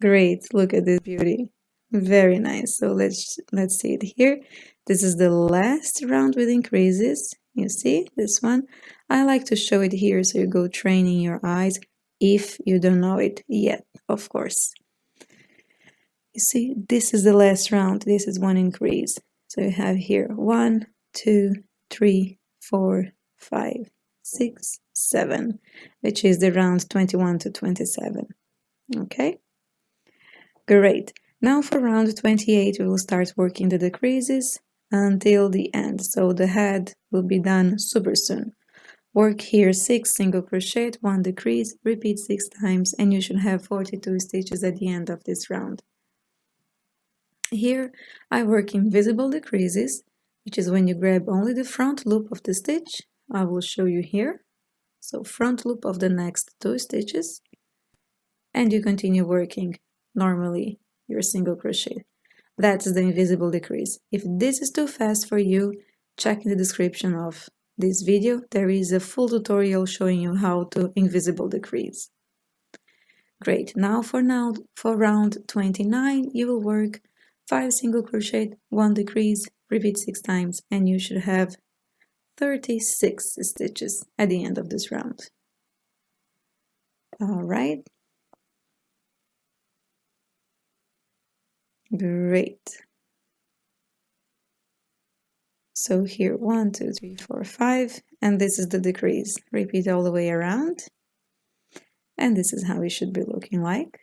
Great, look at this beauty. Very nice. So let's see it here. This is the last round with increases. You see this one? I like to show it here so you go training your eyes if you don't know it yet, of course. You see, this is the last round. This is one increase. So you have here 1, 2, 3, 4, 5, 6, 7, which is the round 21 to 27. Okay? Great. Now for round 28, we will start working the decreases until the end. So the head will be done super soon. Work here 6 single crochet, 1 decrease, repeat 6 times, and you should have 42 stitches at the end of this round. Here I work invisible decreases, which is when you grab only the front loop of the stitch. I will show you here. So front loop of the next 2 stitches, and you continue working normally your single crochet. That's the invisible decrease. If this is too fast for you, check in the description of this video. There is a full tutorial showing you how to invisible decrease. Great. Now for round 29, you will work 5 single crochet, 1 decrease, repeat 6 times, and you should have 36 stitches at the end of this round. All right. Great. So here 1, 2, 3, 4, 5, and this is the decrease. Repeat all the way around, and this is how it should be looking like.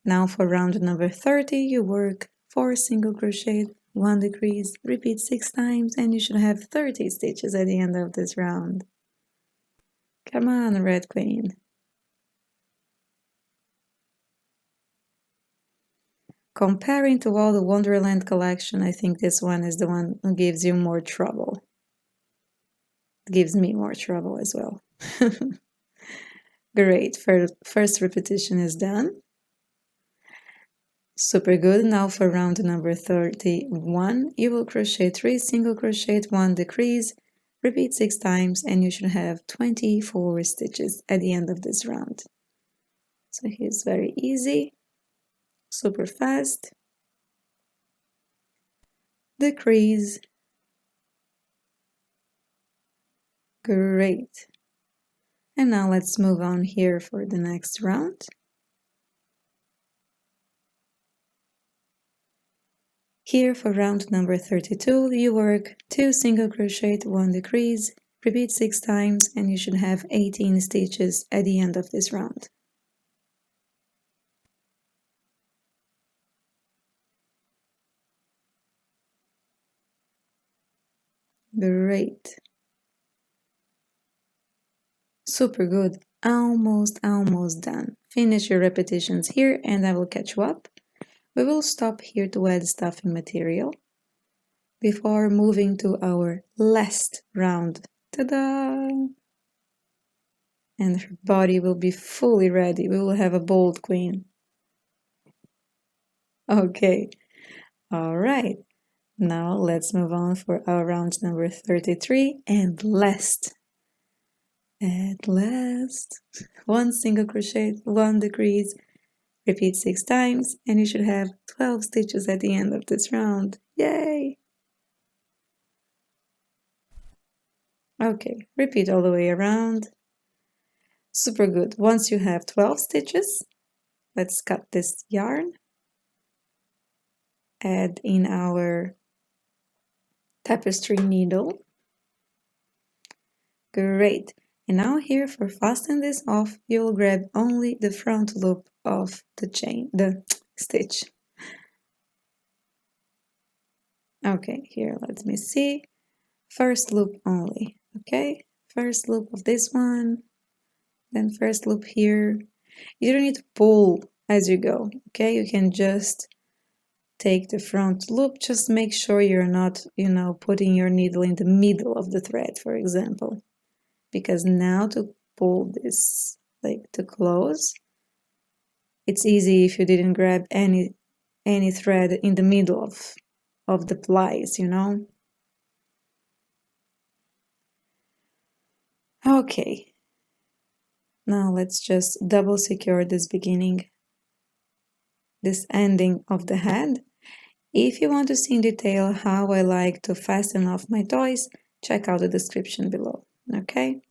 Now for round number 30, you work 4 single crochet, 1 decrease, repeat 6 times, and you should have 30 stitches at the end of this round. Come on, Red Queen. Comparing to all the Wonderland collection, I think this one is the one who gives you more trouble. It gives me more trouble as well. Great, first repetition is done. Super good. Now for round number 31, you will crochet 3 single crochet, 1 decrease, repeat 6 times, and you should have 24 stitches at the end of this round. So here's very easy, super fast. Decrease. Great. And now let's move on here for the next round. Here for round number 32, you work 2 single crochet, 1 decrease, repeat 6 times, and you should have 18 stitches at the end of this round. Great. Super good. Almost done. Finish your repetitions here and I will catch you up. We will stop here to add stuffing material before moving to our last round. Ta-da! And her body will be fully ready. We will have a bold queen. Okay. All right. Now let's move on for our round number 33 and last. At last. 1 single crochet, 1 decrease, repeat 6 times, and you should have 12 stitches at the end of this round. Yay! Okay, repeat all the way around. Super good. Once you have 12 stitches, let's cut this yarn. Add in our tapestry needle. Great. And now here for fasten this off, you will grab only the front loop of the stitch. Okay, here, let me see. First loop only, okay? First loop of this one, then first loop here. You don't need to pull as you go, okay? You can just take the front loop, just make sure you're not, putting your needle in the middle of the thread, for example. Because now to pull this, to close, it's easy if you didn't grab any thread in the middle of the plies, Okay, now let's just double secure this beginning this ending of the head. If you want to see in detail how I like to fasten off my toys, check out the description below, okay?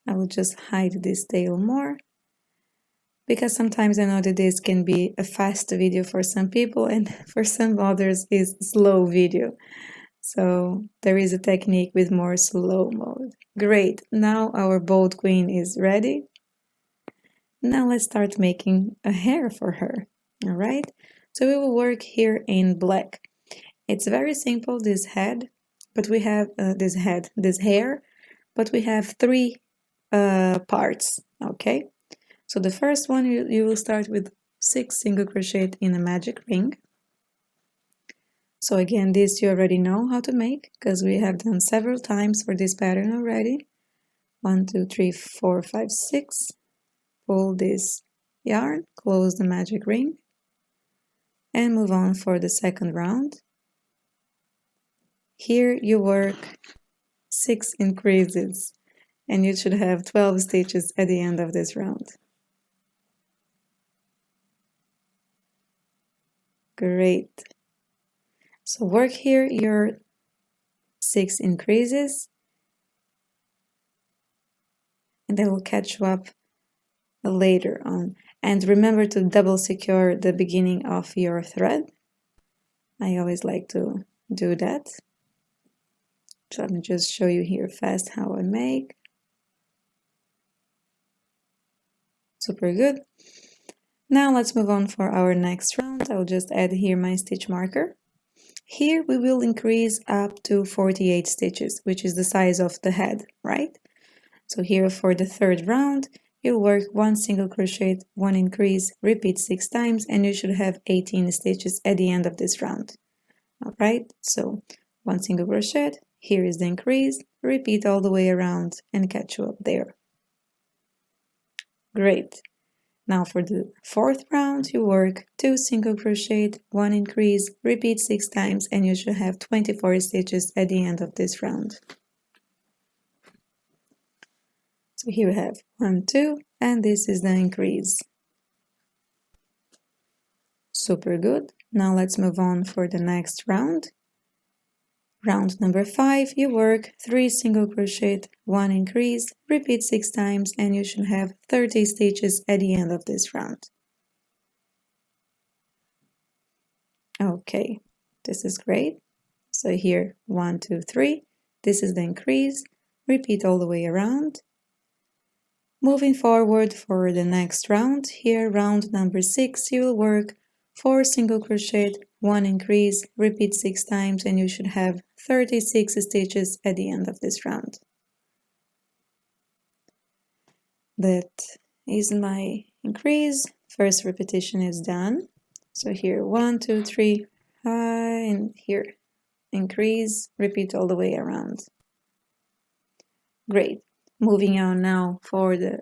I will just hide this tail more, because sometimes I know that this can be a fast video for some people and for some others is slow video. So there is a technique with more slow mode. Great, now our bold queen is ready. Now let's start making a hair for her, all right? So we will work here in black. It's very simple, this head, but we have this hair, but we have three parts, okay? So the first one, you will start with 6 single crochet in a magic ring. So again, this you already know how to make because we have done several times for this pattern already. 1, 2, 3, 4, 5, 6. Pull this yarn, close the magic ring, and move on for the second round. Here you work 6 increases, and you should have 12 stitches at the end of this round. Great. So work here your 6 increases, and I will catch you up later on. And remember to double secure the beginning of your thread. I always like to do that. So let me just show you here fast how I make. Super good. Now let's move on for our next round. I'll just add here my stitch marker. Here we will increase up to 48 stitches, which is the size of the head, right? So here for the third round, you'll work 1 single crochet, 1 increase, repeat 6 times, and you should have 18 stitches at the end of this round. All right, so 1 single crochet, here is the increase, repeat all the way around and catch you up there. Great. Now for the fourth round, you work 2 single crochet, 1 increase, repeat 6 times, and you should have 24 stitches at the end of this round. So here we have 1, 2, and this is the increase. Super good. Now let's move on for the next round. Round number 5, you work 3 single crochet, 1 increase, repeat 6 times, and you should have 30 stitches at the end of this round. Okay, this is great. So here, 1, 2, 3, this is the increase, repeat all the way around. Moving forward for the next round, here round number 6, you will work 4 single crochet, 1 increase, repeat 6 times, and you should have 36 stitches at the end of this round. That is my increase. First repetition is done. So here 1, 2, 3, and here increase, repeat all the way around. Great. Moving on now for the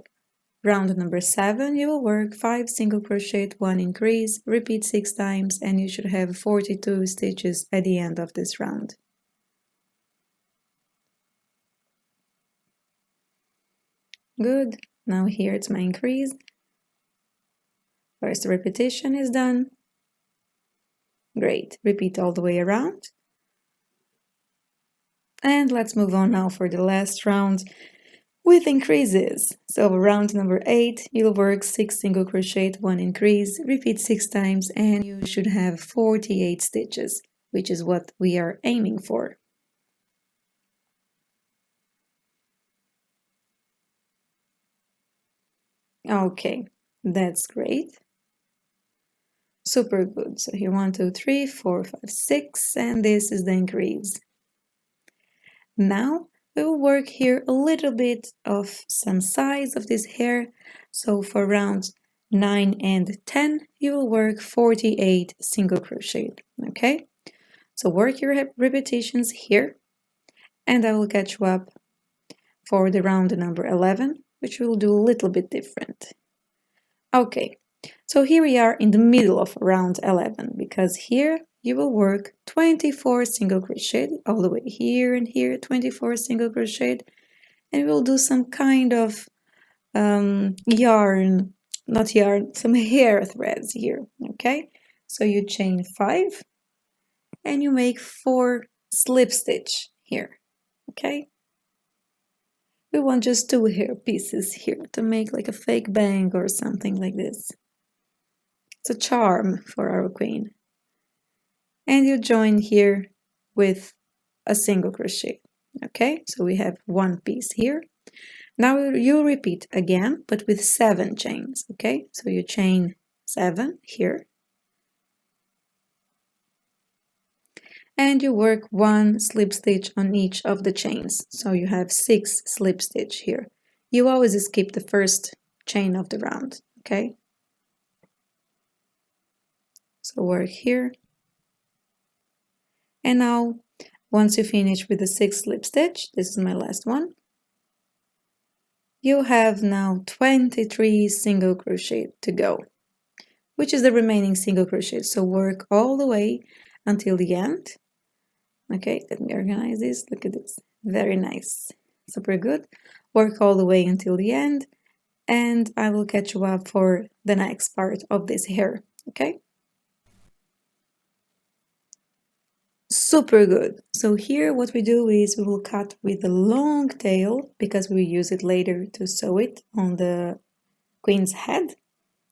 round number 7, you will work 5 single crochet, 1 increase, repeat 6 times, and you should have 42 stitches at the end of this round. Good. Now here it's my increase. First repetition is done. Great. Repeat all the way around. And let's move on now for the last round with increases. So round number 8, you'll work 6 single crochet, 1 increase, repeat 6 times, and you should have 48 stitches, which is what we are aiming for. Okay, that's great. Super good. So here 1, 2, 3, 4, 5, 6, and this is the increase. Now we will work here a little bit of some size of this hair. So for rounds 9 and 10, you will work 48 single crochet. Okay, so work your repetitions here, and I will catch you up for the round number 11, which we will do a little bit different. Okay, so here we are in the middle of round 11, because here you will work 24 single crochet all the way here and here, 24 single crochet, and we'll do some kind of yarn not yarn, some hair threads here, okay? So you chain 5 and you make 4 slip stitch here, okay? We want just 2 hair pieces here to make like a fake bang or something like this. It's a charm for our queen. And you join here with a single crochet, okay? So we have 1 piece here. Now you repeat again, but with 7 chains, okay? So you chain 7 here. And you work 1 slip stitch on each of the chains. So you have 6 slip stitch here. You always skip the first chain of the round, okay? So work here. And now, once you finish with the 6 slip stitch, this is my last one, you have now 23 single crochet to go, which is the remaining single crochet. So work all the way until the end. Okay, let me organize this. Look at this. Very nice. Super good. Work all the way until the end, and I will catch you up for the next part of this hair. Okay? Super good. So here what we do is we will cut with the long tail because we use it later to sew it on the queen's head,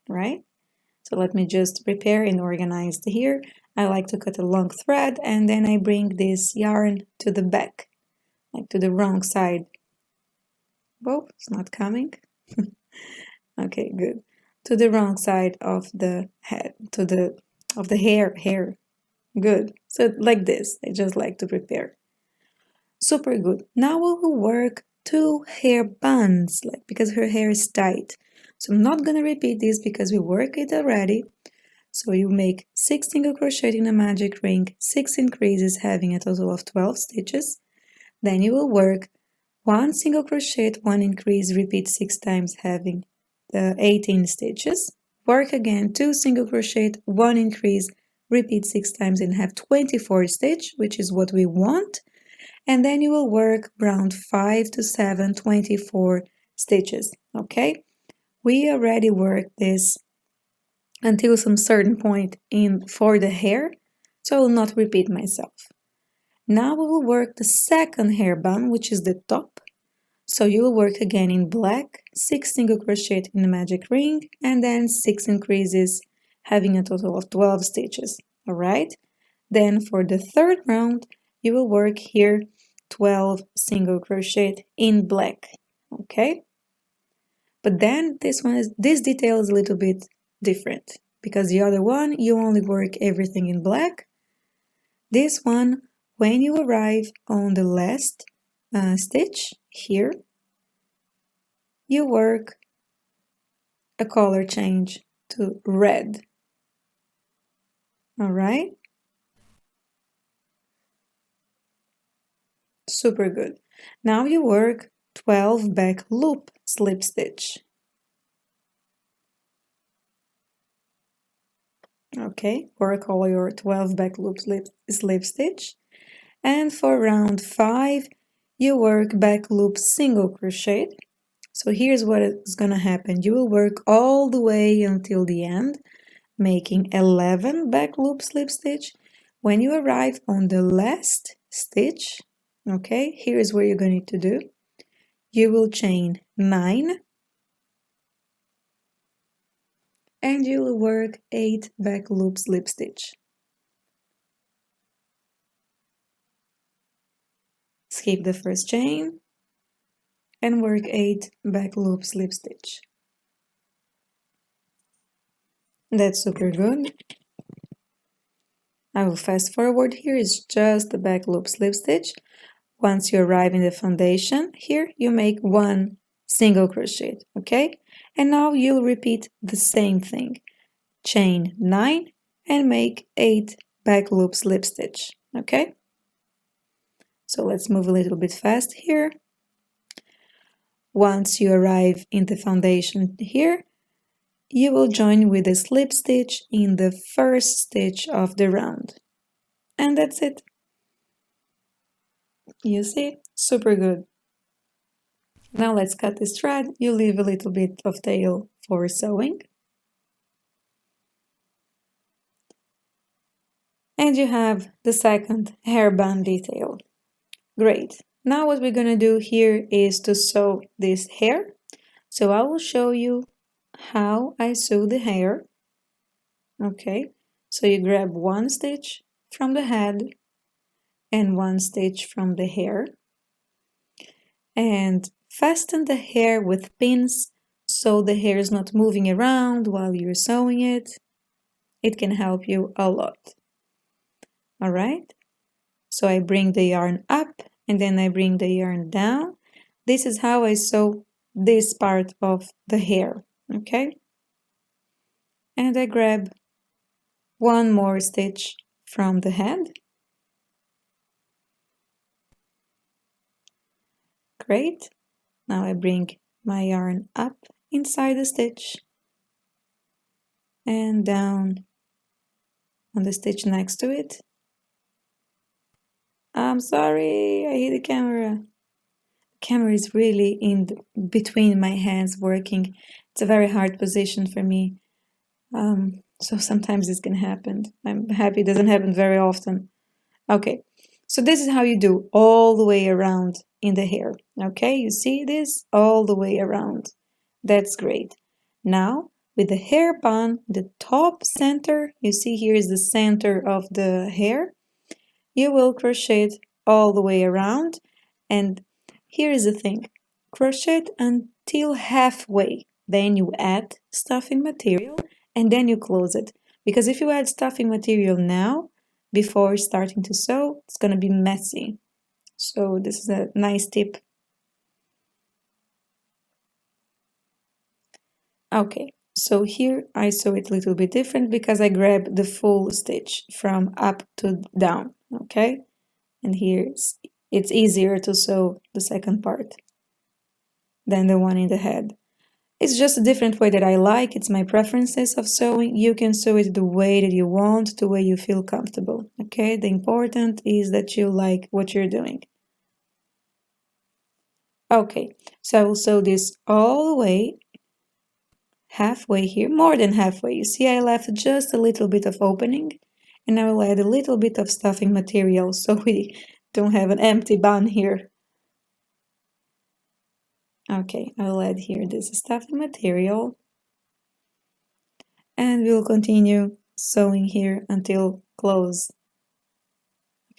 right? So let me just prepare and organize here. I like to cut a long thread and then I bring this yarn to the back, like to the wrong side. Oh, it's not coming. Okay, good. To the wrong side of the head, of the hair. Good. So like this, I just like to prepare. Super good. Now we will work 2 hair bands, like because her hair is tight. So I'm not gonna repeat this because we worked it already. So you make 6 single crochet in a magic ring, 6 increases having a total of 12 stitches. Then you will work 1 single crochet, 1 increase, repeat 6 times having the 18 stitches. Work again 2 single crochet, 1 increase, repeat 6 times and have 24 stitch, which is what we want. And then you will work round 5 to 7, 24 stitches, okay? We already worked this until some certain point for the hair, so I will not repeat myself. Now we will work the second hair band, which is the top. So you will work again in black, 6 single crochet in the magic ring, and then 6 increases, having a total of 12 stitches, alright? Then for the third round, you will work here 12 single crochet in black, okay? But then this detail is a little bit different because the other one you only work everything in black. This one, when you arrive on the last stitch here, you work a color change to red. All right? Super good. Now you work 12 back loop slip stitch. Okay, work all your 12 back loop slip stitch. And for round 5, you work back loop single crochet. So here's what is going to happen. You will work all the way until the end, making 11 back loop slip stitch. When you arrive on the last stitch, okay, here's what you're going to do. You will chain 9 and you will work 8 back loop slip stitch. Skip the first chain and work 8 back loop slip stitch. That's super good. I will fast forward here, it's just the back loop slip stitch. Once you arrive in the foundation, here you make 1 single crochet, okay? And now you'll repeat the same thing. Chain 9 and make 8 back loop slip stitch, okay? So let's move a little bit fast here. Once you arrive in the foundation here, you will join with a slip stitch in the first stitch of the round. And that's it. You see? Super good. Now let's cut this thread. You leave a little bit of tail for sewing. And you have the second hairband detail. Great. Now what we're going to do here is to sew this hair. So I will show you how I sew the hair. Okay, so you grab one stitch from the head and one stitch from the hair and fasten the hair with pins so the hair is not moving around while you're sewing it. It can help you a lot. All right, so I bring the yarn up and then I bring the yarn down. This is how I sew this part of the hair, okay? And I grab one more stitch from the head. Great. Now I bring my yarn up inside the stitch and down on the stitch next to it. I'm sorry, I hit the camera. The camera is really in between my hands working. It's a very hard position for me. So sometimes this can happen. I'm happy it doesn't happen very often. Okay, so this is how you do all the way around in the hair. Okay, you see this all the way around. That's great. Now, with the hair bun, the top center, you see here is the center of the hair. You will crochet it all the way around. And here is the thing. Crochet it until halfway. Then you add stuffing material and then you close it. Because if you add stuffing material now, before starting to sew, it's going to be messy. So this is a nice tip. Okay, so here I sew it a little bit different because I grab the full stitch from up to down, okay? And here it's easier to sew the second part than the one in the head. It's just a different way that I like. It's my preferences of sewing. You can sew it the way that you want, the way you feel comfortable. Okay, the important is that you like what you're doing. Okay, so I will sew this all the way, halfway here, more than halfway. You see, I left just a little bit of opening, and I will add a little bit of stuffing material so we don't have an empty bun here. Okay, I will add here this stuffing material. And we'll continue sewing here until close.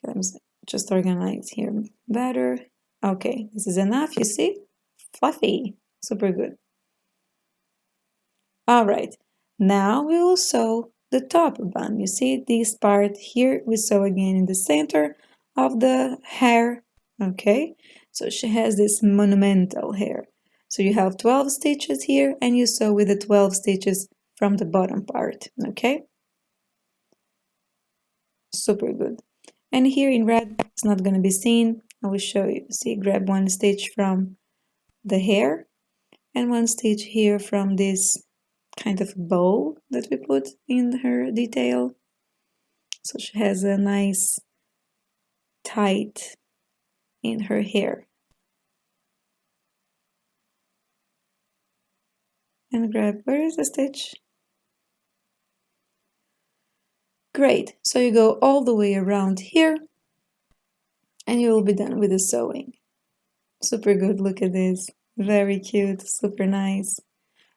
Okay, I'm just organize here better. Okay, this is enough, you see? Fluffy, super good. All right, now we will sew the top bun. You see this part here, we sew again in the center of the hair. Okay, so she has this monumental hair. So you have 12 stitches here and you sew with the 12 stitches from the bottom part, okay? Super good. And here in red, it's not going to be seen. I will show you. See, grab one stitch from the hair and one stitch here from this kind of bow that we put in her detail. So she has a nice tight in her hair. And grab, where is the stitch? Great, so you go all the way around here and you will be done with the sewing. Super good, look at this. Very cute, super nice.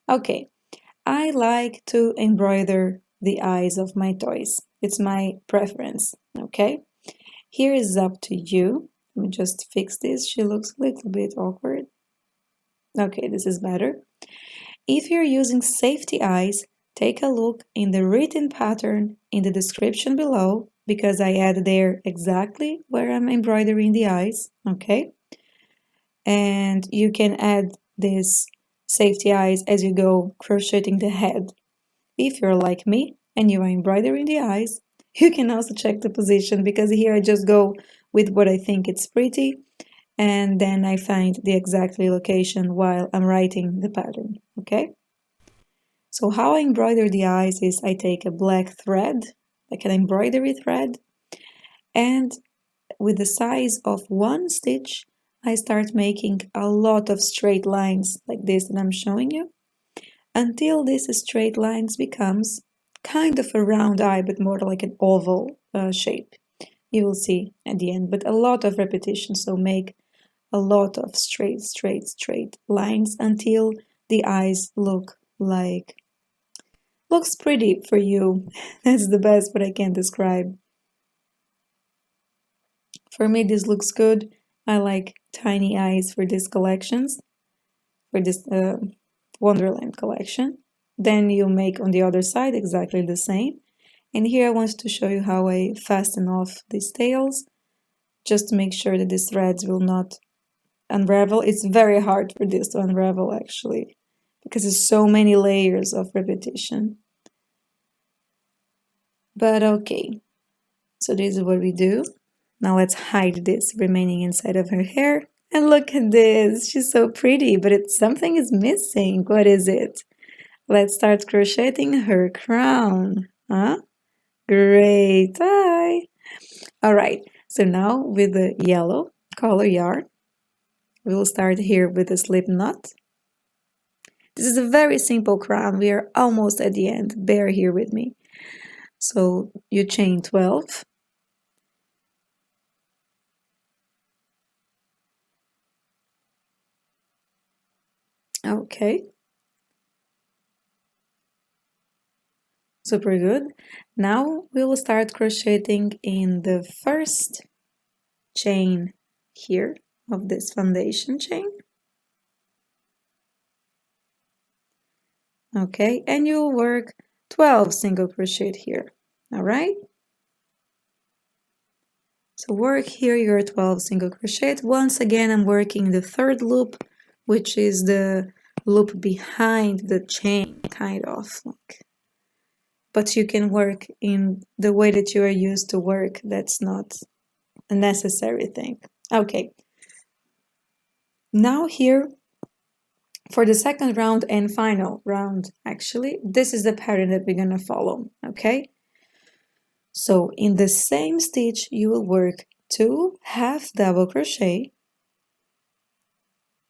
Okay, I like to embroider the eyes of my toys. It's my preference, okay? Here is up to you. Let me just fix this. She looks a little bit awkward. Okay, this is better. If you're using safety eyes, take a look in the written pattern in the description below because I add there exactly where I'm embroidering the eyes, okay? And you can add this safety eyes as you go crocheting the head. If you're like me and you are embroidering the eyes, you can also check the position because here I just go with what I think it's pretty and then I find the exact location while I'm writing the pattern, okay? So how I embroider the eyes is I take a black thread, like an embroidery thread, and with the size of one stitch, I start making a lot of straight lines like this that I'm showing you. until this straight lines becomes kind of a round eye, but more like an oval shape. You will see at the end, but a lot of repetition, so make a lot of straight lines until the eyes looks pretty for you. That's the best what I can describe. For me, this looks good. I like tiny eyes for these collections, for this Wonderland collection. Then you make on the other side exactly the same. And here I want to show you how I fasten off these tails, just to make sure that these threads will not unravel. It's very hard for this to unravel actually, because it's so many layers of repetition. But okay, so this is what we do. Now let's hide this remaining inside of her hair. And look at this, she's so pretty, but something is missing. What is it? Let's start crocheting her crown. Huh? Great eye. All right, so now with the yellow color yarn, we'll start here with a slip knot. This is a very simple crown. We are almost at the end. Bear here with me. So you chain 12. Okay. Super good. Now we will start crocheting in the first chain here of this foundation chain. Okay, and you'll work 12 single crochet here. All right. So work here your 12 single crochet. Once again, I'm working the third loop, which is the loop behind the chain, kind of like. But you can work in the way that you are used to work. That's not a necessary thing. Okay. Now here, for the second round and final round, actually, this is the pattern that we're gonna follow, okay? So in the same stitch, you will work 2 half double crochet,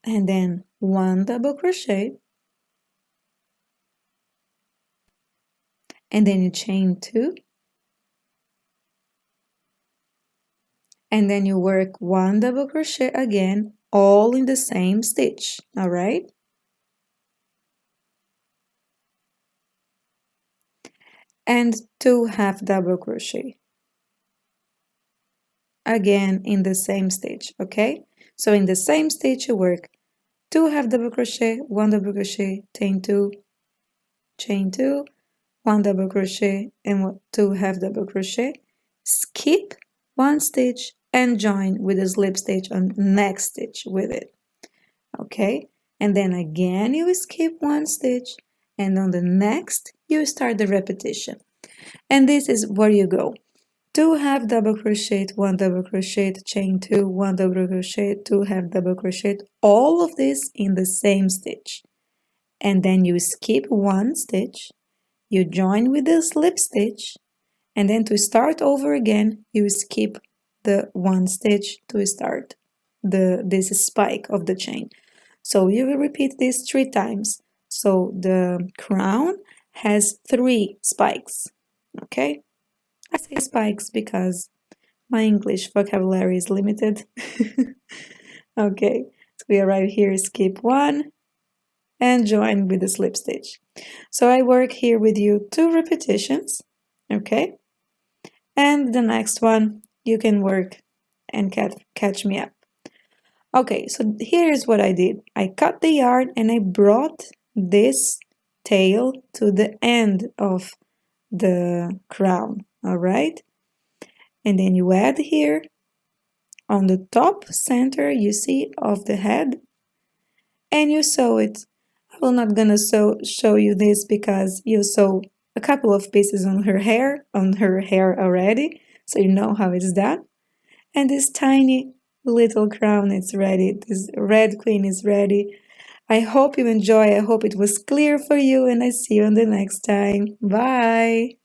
and then 1 double crochet, and then you chain 2, and then you work 1 double crochet again, all in the same stitch, all right? And 2 half double crochet, again in the same stitch, okay? So in the same stitch you work 2 half double crochet, 1 double crochet, chain 2, 1 double crochet, and 2 half double crochet, skip 1 stitch and join with a slip stitch on next stitch with it, okay? And then again you skip 1 stitch, and on the next you start the repetition. And this is where you go 2 half double crochet, 1 double crochet, chain 2, 1 double crochet, 2 half double crochet, all of this in the same stitch. And then you skip 1 stitch, you join with the slip stitch, and then to start over again, you skip the 1 stitch to start this spike of the chain. So you will repeat this 3 times. So the crown has 3 spikes, okay? I say spikes because my English vocabulary is limited. Okay, so we arrive here, skip 1, and join with the slip stitch. So I work here with you 2 repetitions, okay? And the next one, you can work and catch me up. Okay, so here's what I did. I cut the yarn and I brought this tail to the end of the crown, all right? And then you add here on the top center, you see, of the head, and you sew it. I will not gonna show you this because you sew a couple of pieces on her hair already, so you know how it's done. And this tiny little crown is ready. This red queen is ready. I hope you enjoy. I hope it was clear for you, and I see you on the next time. Bye!